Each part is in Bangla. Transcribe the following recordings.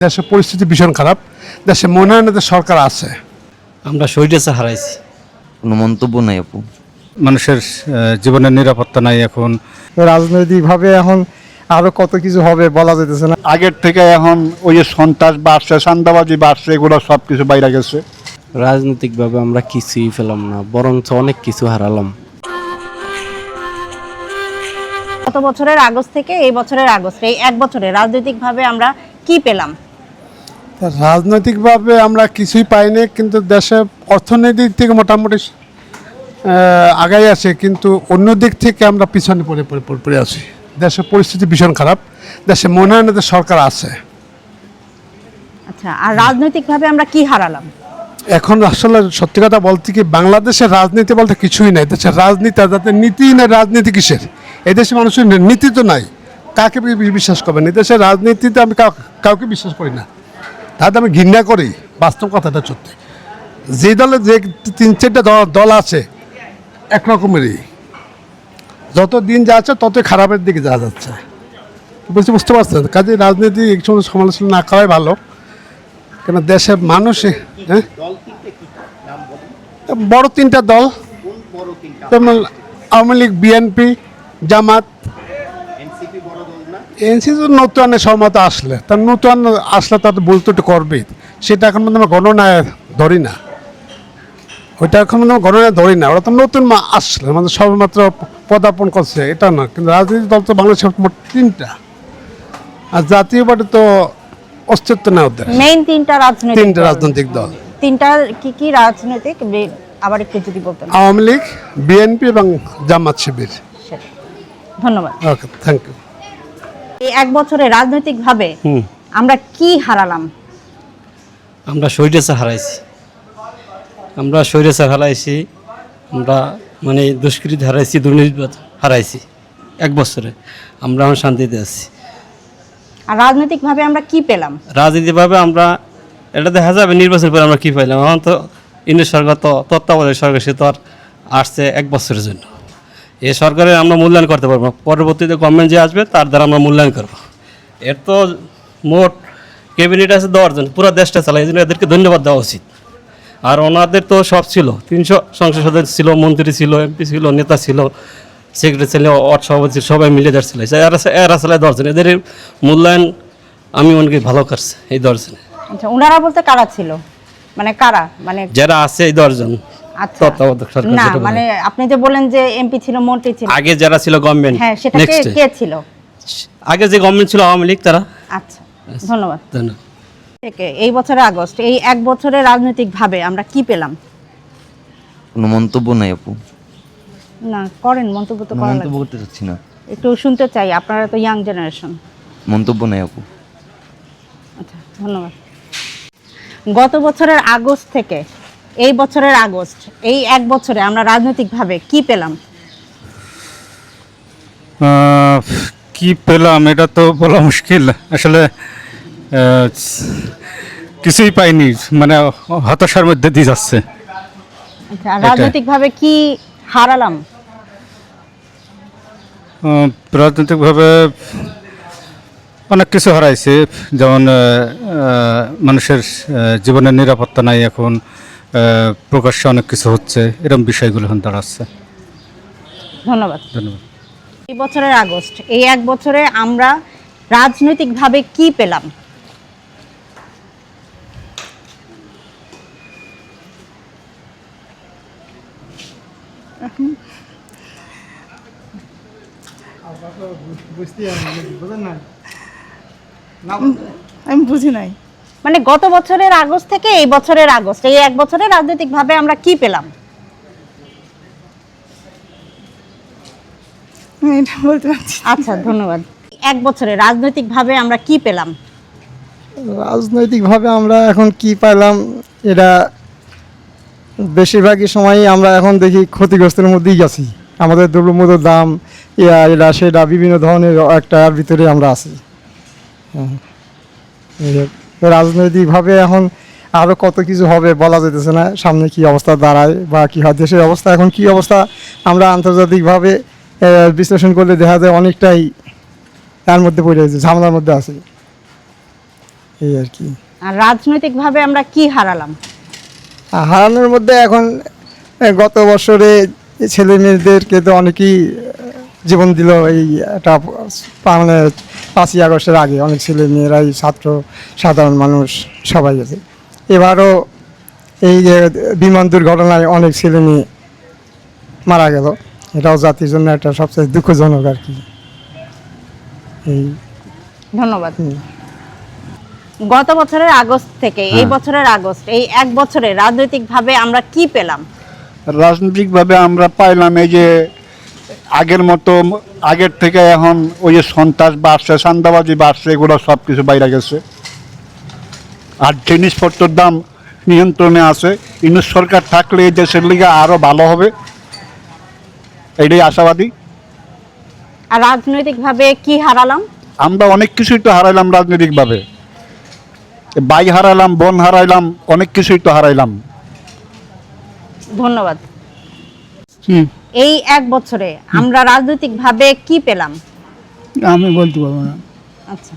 দেশের পরিস্থিতি ভীষণ খারাপ। দেশে মনে হয় না যে সরকার আছে। আমরা শহীদে হারাইছি। কোনো মন্তব্য নাই আপু। মানুষের জীবনের নিরাপত্তা নাই এখন। রাজনৈতিকভাবে এখন আরো কত কিছু হবে বলা যেতেছে না। আগের থেকে এখন ওই যে সন্ত্রাস বাড়ছে, চাঁদাবাজি বাড়ছে, এগুলো সব কিছু বাইরে গেছে। রাজনৈতিকভাবে আমরা কিছুই পেলাম না, বরঞ্চ অনেক কিছু হারালাম। গত বছরের আগস্ট থেকে এই বছরের আগস্ট, এই এক বছরে রাজনৈতিকভাবে আমরা কি পেলাম? রাজনৈতিকভাবে আমরা কিছুই পাইনি, কিন্তু দেশে অর্থনৈতিক থেকে মোটামুটি আগাই আছে, কিন্তু অন্য দিক থেকে আমরা পিছনে পড়ে আছি। দেশের পরিস্থিতি ভীষণ খারাপ। দেশে মনে হয় না যে সরকার আছে। আচ্ছা, আর রাজনৈতিকভাবে আমরা কি হারালাম? এখন আসলে সত্যি কথা বলতে কি, বাংলাদেশের রাজনীতি বলতে কিছুই নাই। দেশের রাজনীতি যাতে নীতি নাই, রাজনীতি কিসের? এই দেশে মানুষের নীতি তো নাই, কাকে বিশ্বাস করবেন? এই দেশের রাজনীতিতে আমি কাউকে বিশ্বাস করি না, তাতে আমি ঘৃণা করি। বাস্তব কথাটা সত্যি। যে দলে যে 3-4টা দল আছে একরকমেরই, যত দিন যাচ্ছে তত খারাপের দিকে যাওয়া যাচ্ছে। বুঝতে পারছেন? কাজে রাজনীতি এক সময় সমালোচনা না করাই ভালো, কেন দেশের মানুষ বড় 3টা দল, যেমন আওয়ামী লীগ, বিএনপি, জামাত। এনসিপি নতুন সহমত আসলে, তার নতুন আসলে তার বলতে একটু করবে, সেটা এখন আমরা গণনায় ধরি না। ওইটা এখন আমরা গণনায় ধরি না। ওরা তো নতুন আসলে মানে সবেমাত্র পদার্পণ করছে, এটা না। কিন্তু রাজনৈতিক দল তো বাংলাদেশের মোট 3টা, আর জাতীয় পার্টি তো অস্তিত্ব নেই ওদের। মেইন 3টা রাজনৈতিক দল। 3টা কি রাজনৈতিক? আবার একটু যদি বলতেন। আওয়ামী লীগ, বিএনপি এবং জামাত শিবির। ধন্যবাদ। ওকে, থ্যাংক ইউ। এই এক বছরে রাজনৈতিকভাবে আমরা কি হারালাম? আমরা শহীদে হারাইছি। আমরা মানে দুষ্কৃতি হারাইছি, দুর্নীতিবাদ হারাইছি। এক বছরে আমরা এখন শান্তিতে আছি। আর রাজনৈতিকভাবে আমরা কি পেলাম? রাজনীতিভাবে আমরা এটা দেখা যাবে নির্বাচন পরে আমরা কী পাইলাম। এখন তো ইন্ডিয়া সরকার তো তত্ত্বাবধায়ক সরকার, সে তো আর আসছে এক বছরের জন্য। এই সরকারের আমরা মূল্যায়ন করতে পারবো না। পরবর্তীতে গভর্নমেন্ট যে আসবে তার দ্বারা আমরা মূল্যায়ন করবো। এর তো মোট ক্যাবিনেট আছে 10 জন, পুরো দেশটা চালায়, এই জন্য এদেরকে ধন্যবাদ দেওয়া উচিত। আর ওনাদের তো সব ছিল, 300 সংসদ সদস্য ছিল, মন্ত্রী ছিল, এমপি ছিল, নেতা ছিল, সেক্রেটারি ছিল, ওয়ার্ড সভাপতি, সবাই মিলে যাচ্ছিল। এরা চালায় 10 জন। এদের মূল্যায়ন আমি অনেকে ভালো করছে এই 10 জনে। আচ্ছা, ওনারা বলতে কারা ছিল? মানে কারা? মানে যারা আছে এই 10 জন। আচ্ছা, না মানে আপনি যে বলেন যে এমপি ছিল, মন্ত্রী ছিল, আগে যারা ছিল গভর্নমেন্ট, হ্যাঁ, সেটা কে ছিল? আগে যে গভর্নমেন্ট ছিল আওয়ামী লীগ, তারা। আচ্ছা, ধন্যবাদ। এই বছরের আগস্ট, এই এক বছরে রাজনৈতিকভাবে আমরা কি পেলাম? কোনো মন্তব্য নাই আপু। না করেন, মন্তব্য তো করা মন্তব্য লাগবে। করতে চাচ্ছি না। একটু শুনতে চাই, আপনারা তো ইয়াং জেনারেশন। মন্তব্য নাই আপু। আচ্ছা, ধন্যবাদ। গত বছরের আগস্ট থেকে এই বছরের আগস্ট, এই এক বছরে আমরা রাজনৈতিকভাবে কি পেলাম? কি পেলাম এটা তো বলা মুশকিল আসলে। কিছুই পাইনি, মানে হতাশার মধ্যে দিয়ে যাচ্ছে। আচ্ছা, রাজনৈতিকভাবে কি হারালাম? রাজনৈতিকভাবে অনেক কিছু হারাইছে, যেমন মানুষের জীবনের নিরাপত্তা নাই এখন, প্রকাশ্যে অনেক কিছু হচ্ছে, এরকম বিষয়গুলো এখন দাঁড়াচ্ছে। ধন্যবাদ। ধন্যবাদ। এই বছরের আগস্ট, এই এক বছরে আমরা রাজনৈতিকভাবে কি পেলাম? আমি বুঝি নাই। মানে গত বছরের আগস্ট থেকে এই বছরের আগস্ট, এই এক বছরে রাজনৈতিকভাবে আমরা কি পেলাম? এটা বলতে পারছি। আচ্ছা, ধন্যবাদ। এক বছরে রাজনৈতিকভাবে আমরা কি পেলাম? রাজনৈতিকভাবে আমরা এখন কি পাইলাম, এটা বেশিরভাগই সময়ই আমরা এখন দেখি ক্ষতিগ্রস্তের মধ্যেই গেছি। আমাদের দ্রব্যমূল্যের দাম, এটা সেটা বিভিন্ন ধরনের একটা ভিতরে আমরা আছি। রাজনৈতিকভাবে এখন আরও কত কিছু হবে বলা যেতেছে না, সামনে কি অবস্থা দাঁড়ায় বা কী হয়, দেশের অবস্থা এখন কি অবস্থা আমরা আন্তর্জাতিকভাবে বিশ্লেষণ করলে দেখা যায় অনেকটাই তার মধ্যে পড়ে আছে, ঝামেলার মধ্যে আছে। এই আর কি। আর রাজনৈতিকভাবে আমরা কি হারালাম? আর হারানোর মধ্যে এখন গত বছরে ছেলে মেয়েদেরকে তো অনেকেই জীবন দিল এই একটা মানে 5ই আগস্টের আগে অনেক ছেলে মেয়েরাই ছাত্র সাধারণ মানুষ সবাই গেছে। এবারও এই যে বিমান দুর্ঘটনায় অনেক ছেলে মেয়ে মারা গেল, এটাও জাতির জন্য একটা সবচেয়ে দুঃখজনক আর কি। এই ধন্যবাদ। গত বছরের আগস্ট থেকে এই বছরের আগস্ট, এই এক বছরে রাজনৈতিকভাবে আমরা কি পেলাম? রাজনৈতিকভাবে আমরা পাইলাম এই যে আগের মতো, আগের থেকে এখন ওই যে সন্ত্রাস বাড়ছে, চাঁদাবাজি বাড়ছে, এগুলো সব কিছু বাইরে গেছে। আর জিনিসপত্রের দাম নিয়ন্ত্রণে আছে। ইউনিট সরকার থাকলে এই দেশের লিগে আরও ভালো হবে, এটাই আশাবাদী। আর রাজনৈতিকভাবে কি হারালাম? আমরা অনেক কিছুই তো হারাইলাম রাজনৈতিকভাবে, ভাই হারাইলাম, বোন হারাইলাম, অনেক কিছুই তো হারাইলাম। ধন্যবাদ। এই এক বছরে আমরা রাজনৈতিকভাবে কি পেলাম? আমি বলতে পারবো না। আচ্ছা,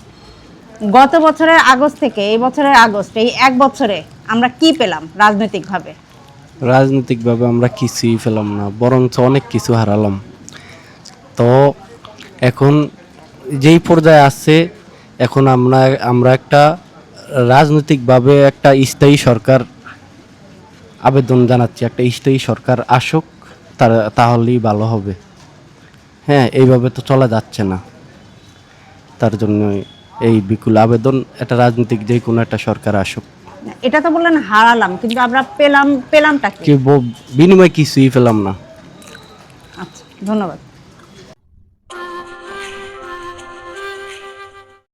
গত বছরের আগস্ট থেকে এই বছরের আগস্ট, এই এক বছরে আমরা কি পেলাম রাজনৈতিকভাবে? রাজনৈতিকভাবে আমরা কিছুই পেলাম না, বরঞ্চ অনেক কিছু হারালাম। তো এখন যেই পর্যায়ে আছে, এখন আমরা একটা রাজনৈতিকভাবে একটা স্থায়ী সরকার আবেদন জানাচ্ছি, একটা স্থায়ী সরকার আসুক, তাহলেই ভালো হবে। হ্যাঁ, এইভাবে তো চলা যাচ্ছে না, তার জন্য এই বিকুল আবেদন, একটা রাজনৈতিক যে কোনো একটা সরকার আসুক। এটা তো বললেন হারালাম, কিন্তু আমরা পেলামটা কি? বিনিময় কিছুই পেলাম না। আচ্ছা, ধন্যবাদ।